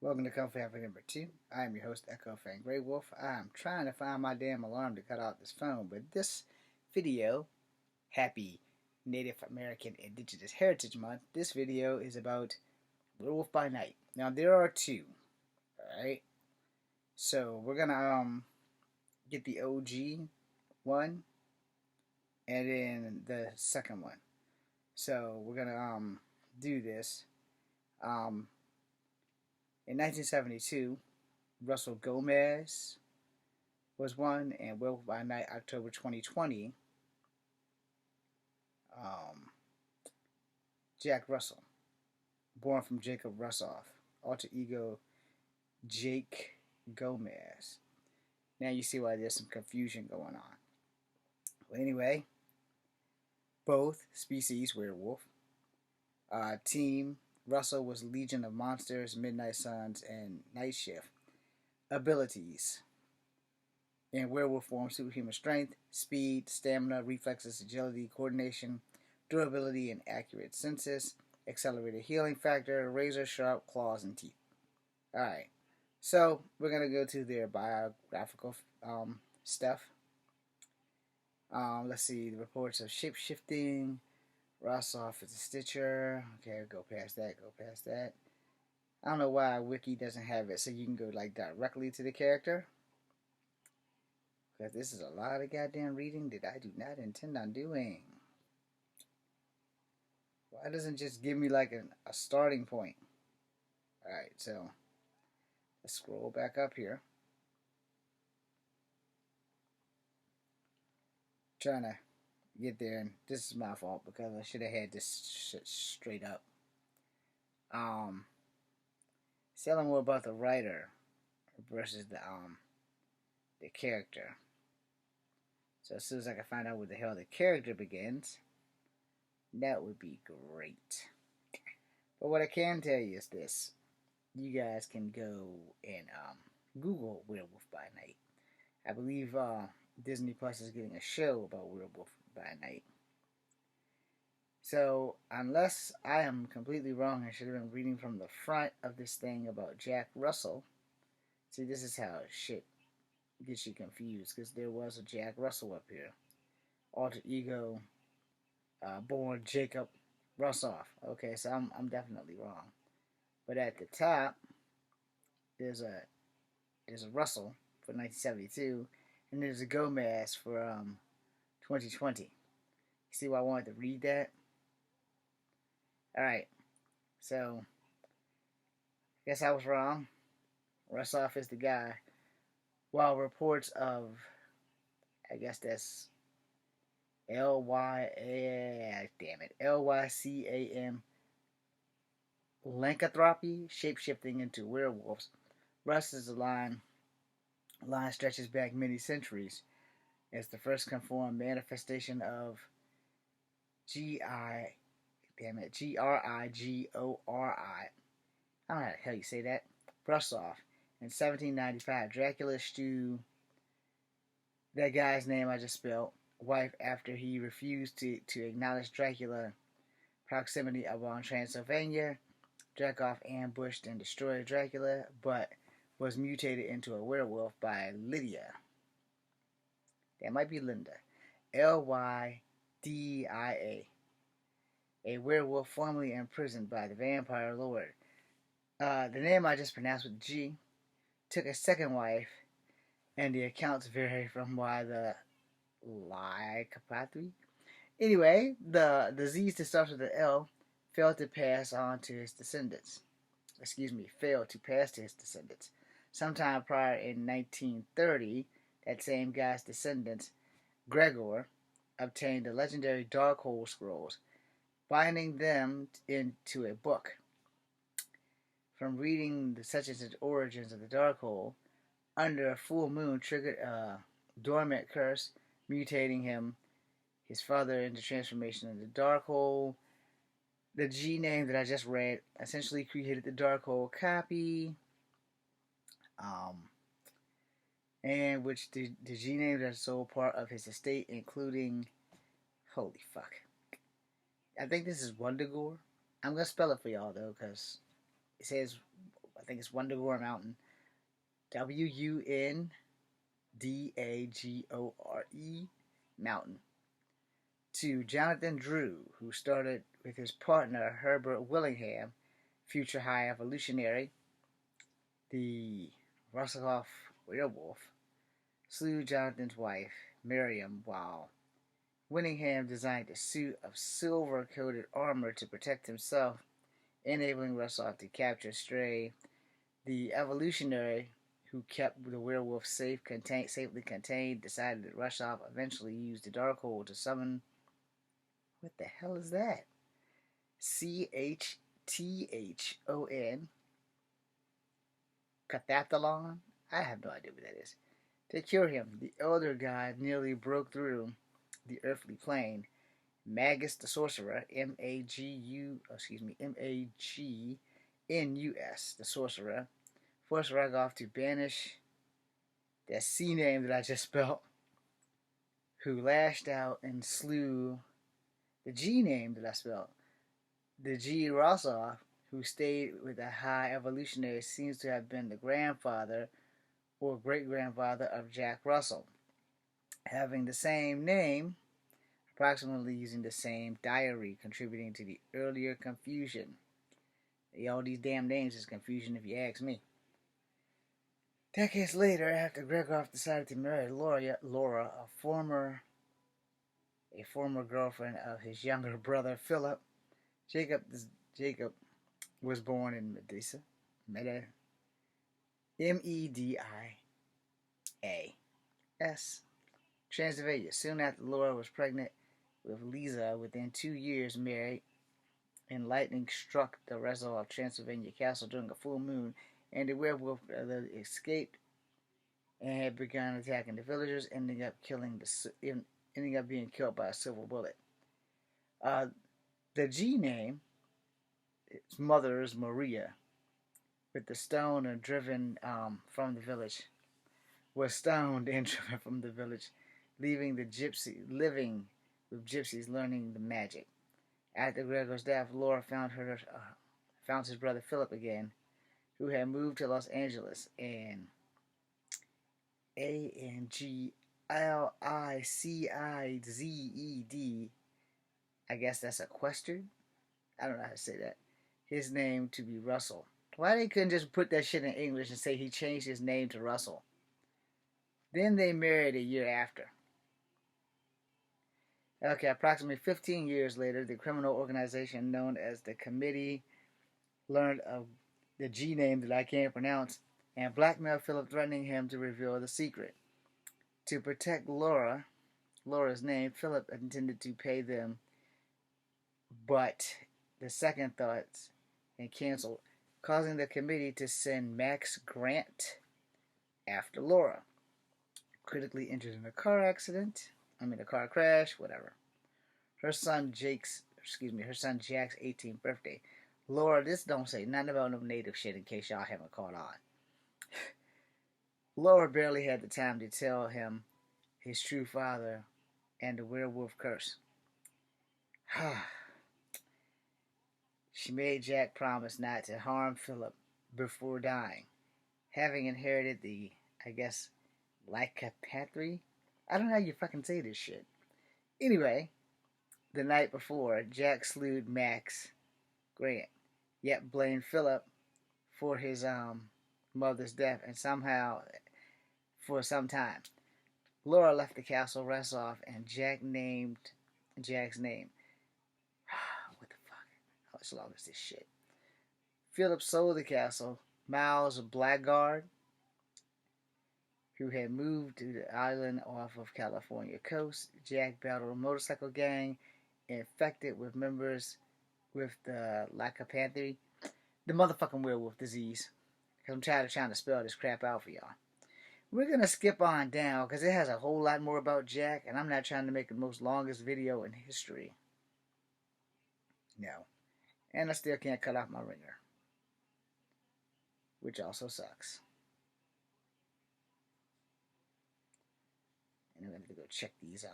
Welcome to Kung Fu Happy number 2. I am your host, Echo Fan Werewolf. I'm trying to find my damn alarm to cut out this phone, but this video, Happy Native American Indigenous Heritage Month, this video is about Werewolf by Night. Now, there are two, alright? So, we're gonna get the OG one and then the second one. So, we're gonna do this. Um, in 1972, Russell Gomez was one, and Werewolf by Night, October 2020, Jack Russell, born from Jacob Russoff, alter ego Jake Gomez. Now you see why there's some confusion going on. Well, anyway, both species werewolf. Team Russell was Legion of Monsters, Midnight Suns, and Night Shift. Abilities: in werewolf form, superhuman strength, speed, stamina, reflexes, agility, coordination, durability, and accurate senses, accelerated healing factor, razor sharp claws and teeth. Alright, so we're going to go to their biographical stuff. Let's see, the reports of shape shifting. Rossoff is a Stitcher. Okay, go past that. I don't know why Wiki doesn't have it so you can go like directly to the character. Because this is a lot of goddamn reading that I do not intend on doing. Why doesn't it just give me like a starting point? Alright, so let's scroll back up here. Trying to get there, and this is my fault because I should have had this shit straight up. Selling more about the writer versus the character. So as soon as I can find out where the hell the character begins, that would be great. But what I can tell you is this: you guys can go and Google Werewolf by Night. I believe Disney Plus is getting a show about Werewolf by Night. So, unless I am completely wrong, I should have been reading from the front of this thing about Jack Russell. See, this is how shit gets you confused, because there was a Jack Russell up here. Alter ego, born Jacob Russoff. Okay, so I'm definitely wrong. But at the top, there's a Russell for 1972, and there's a Gomez for 2020. See why I wanted to read that? Alright, so I guess I was wrong. Russoff is the guy. While reports of, I guess that's Lycam, lycanthropy, shapeshifting into werewolves. Russ's line stretches back many centuries as the first conformed manifestation of Grigori. I don't know how the hell you say that. Russoff. In 1795, Dracula slew that guy's name I just spelled, wife, after he refused to acknowledge Dracula's proximity along Transylvania. Dracula ambushed and destroyed Dracula, but was mutated into a werewolf by Lydia. That might be Linda. Lydia. A werewolf formerly imprisoned by the vampire lord. The name I just pronounced with G took a second wife, and the accounts vary from why the lycanthropy. Anyway, the disease that starts with the L failed to pass to his descendants. Sometime prior in 1930, that same guy's descendants, Gregor, obtained the legendary Darkhold scrolls, binding them into a book. From reading the such and such origins of the Darkhold, under a full moon triggered a dormant curse, mutating his father into transformation into Darkhold. The G name that I just read essentially created the Darkhold copy, and which the G names are sole part of his estate, including, holy fuck, I think this is Wundagore. I'm gonna spell it for y'all though, because it says, I think it's Wundagore Mountain. Wundagore Mountain. To Jonathan Drew, who started with his partner Herbert Willingham, future high evolutionary. The Russoff werewolf slew Jonathan's wife, Miriam, while Willingham designed a suit of silver-coated armor to protect himself, enabling Russoff to capture Stray. The evolutionary, who kept the werewolf safely contained, decided that Russoff eventually used the Darkhold to summon. What the hell is that? Chthon? Cathathlon? I have no idea what that is. To cure him, the elder god nearly broke through the earthly plane. Magus the sorcerer, Magnus, the sorcerer, forced Ragoff to banish that C name that I just spelled, who lashed out and slew the G name that I spelled. The G Rossoff, who stayed with the high evolutionary, seems to have been the grandfather or great-grandfather of Jack Russell, having the same name, approximately using the same diary, contributing to the earlier confusion. All these damn names is confusion if you ask me. Decades later, after Gregoff decided to marry Laura, a former girlfriend of his younger brother Philip, Jacob was born in Media, Transylvania. Soon after Laura was pregnant with Lisa, within 2 years married, and lightning struck the reservoir of Transylvania Castle during a full moon, and the werewolf escaped and had begun attacking the villagers, ending up being killed by a silver bullet. The G name, its mother is Maria, with the stone and driven from the village, was stoned and driven from the village, living with gypsies, learning the magic. After Gregor's death, Laura found his brother Philip again, who had moved to Los Angeles, and Anglicized, I guess that's equestrian. I don't know how to say that. His name to be Russell. Why they couldn't just put that shit in English and say he changed his name to Russell? Then they married a year after. Okay, approximately 15 years later, the criminal organization known as the Committee learned of the G name that I can't pronounce and blackmailed Philip, threatening him to reveal the secret. To protect Laura's name, Philip intended to pay them, but the second thoughts and canceled, causing the committee to send Max Grant after Laura. Critically injured in a car crash, whatever. Her son Jack's 18th birthday. Laura, this don't say nothing about no native shit in case y'all haven't caught on. Laura barely had the time to tell him his true father and the werewolf curse. She made Jack promise not to harm Philip before dying, having inherited the, lycanthropy? I don't know how you fucking say this shit. Anyway, the night before, Jack slewed Max Grant, yet blamed Philip for his mother's death, and somehow, for some time, Laura left the castle Russoff, and Jack named Jack's name. What the fuck? How much long is this shit? Philip sold the castle. Miles Blackguard, who had moved to the island off of California coast. Jack battled a motorcycle gang infected with members with the lycanthropy, the motherfucking werewolf disease. Because I'm tired of trying to spell this crap out for y'all. We're going to skip on down because it has a whole lot more about Jack, and I'm not trying to make the most longest video in history. No. And I still can't cut off my ringer, which also sucks. And I'm going to go check these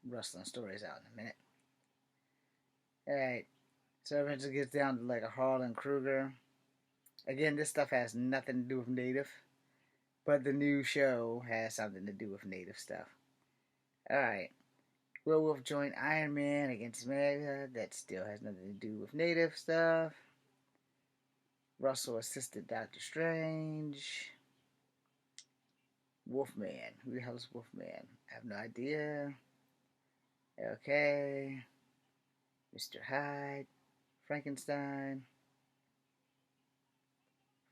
rustling stories out in a minute. Alright, so eventually gets down to like a Harlan Kruger. Again, this stuff has nothing to do with native, but the new show has something to do with native stuff. Alright. Werewolf joined Iron Man against Mega. That still has nothing to do with native stuff. Russell assisted Doctor Strange. Wolfman. Who the hell is Wolfman? I have no idea. Okay. Mr. Hyde. Frankenstein.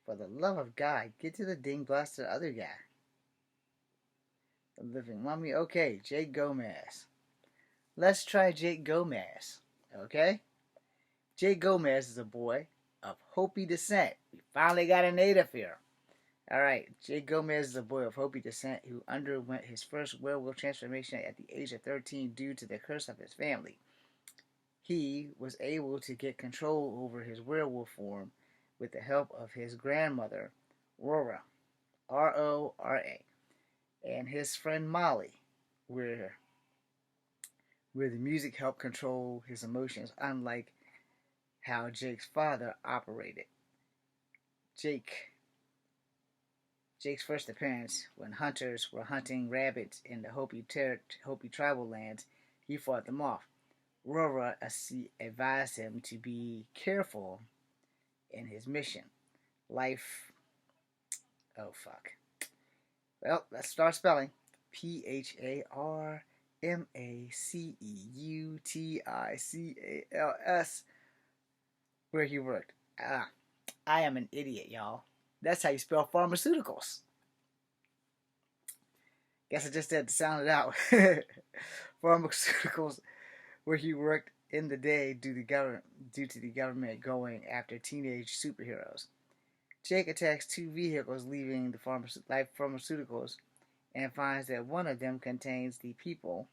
For the love of God, get to the ding blaster other guy. The living mummy. Okay, Jake Gomez. Let's try Jake Gomez. Okay? Jake Gomez is a boy of Hopi descent. We finally got a native here. Alright, Jake Gomez is a boy of Hopi descent who underwent his first werewolf transformation at the age of 13 due to the curse of his family. He was able to get control over his werewolf form with the help of his grandmother, Rora, Rora, and his friend Molly, where the music helped control his emotions, unlike how Jake's father operated. Jake's first appearance, when hunters were hunting rabbits in the Hopi tribal lands, he fought them off. Rora advised him to be careful in his mission. Life. Oh, fuck. Well, let's start spelling. Pharmaceutics, where he worked. I am an idiot, y'all. That's how you spell pharmaceuticals. Guess I just had to sound it out. Pharmaceuticals, where he worked in the day due to the government going after teenage superheroes. Jake attacks two vehicles leaving the pharmaceuticals and finds that one of them contains the people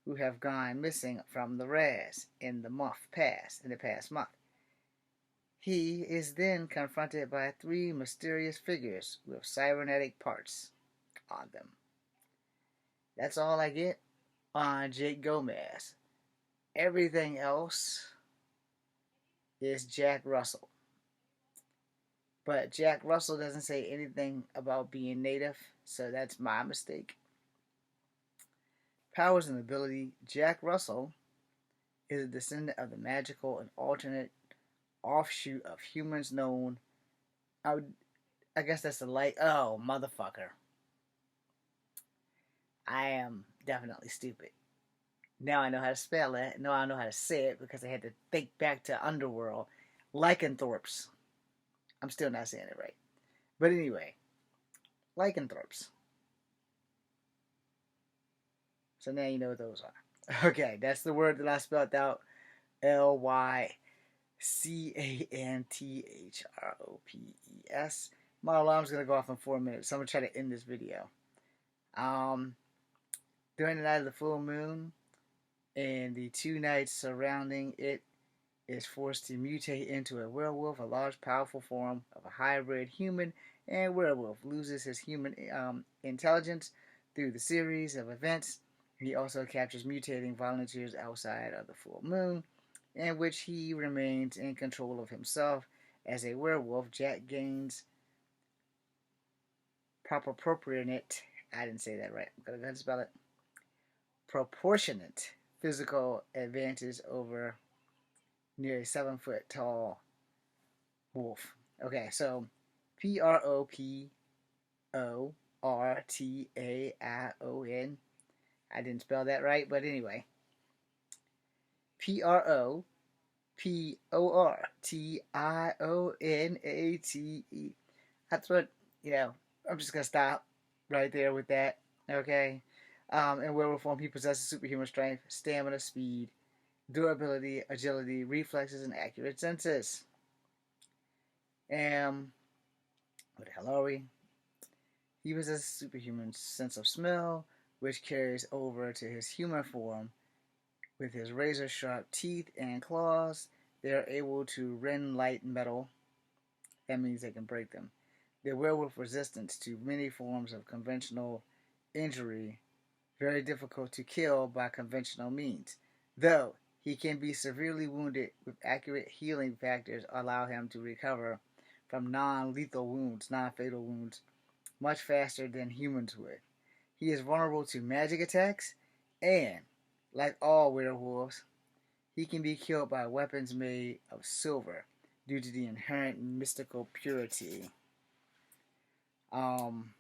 who have gone missing from the res in the past month. He is then confronted by three mysterious figures with cybernetic parts on them. That's all I get on Jake Gomez. Everything else is Jack Russell. But Jack Russell doesn't say anything about being native, so that's my mistake. Powers and ability. Jack Russell is a descendant of the magical and alternate offshoot of humans known. I guess that's the light. Oh, motherfucker. I am definitely stupid. Now I know how to spell it. Now I know how to say it because I had to think back to Underworld. Lycanthropes. I'm still not saying it right. But anyway, lycanthropes. So now you know what those are. Okay, that's the word that I spelled out. Lycanthropes. My alarm's going to go off in 4 minutes, so I'm going to try to end this video. During the night of the full moon and the 2 nights surrounding it, is forced to mutate into a werewolf, a large, powerful form of a hybrid human and werewolf. Loses his human intelligence through the series of events. He also captures mutating volunteers outside of the full moon, in which he remains in control of himself. As a werewolf, Jack gains proportionate, I didn't say that right, I'm going to spell it, proportionate physical advantage over nearly 7 foot tall wolf. Okay, so Proportation. I didn't spell that right, but anyway. Proportionate. That's what, I'm just going to stop right there with that. Okay? In werewolf form, he possesses superhuman strength, stamina, speed, durability, agility, reflexes, and accurate senses. What the hell are we? He possesses superhuman sense of smell, which carries over to his human form. With his razor-sharp teeth and claws, they are able to rend light metal. That means they can break them. Their werewolf resistance to many forms of conventional injury, very difficult to kill by conventional means. Though he can be severely wounded, with accurate healing factors allow him to recover from non-lethal wounds, non-fatal wounds, much faster than humans would. He is vulnerable to magic attacks, and, like all werewolves, he can be killed by weapons made of silver due to the inherent mystical purity. Um,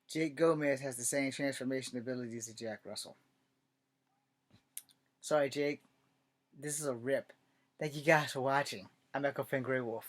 Jake Gomez has the same transformation abilities as Jack Russell. Sorry, Jake. This is a rip. Thank you guys for watching. I'm Echo Finn Grey Wolf.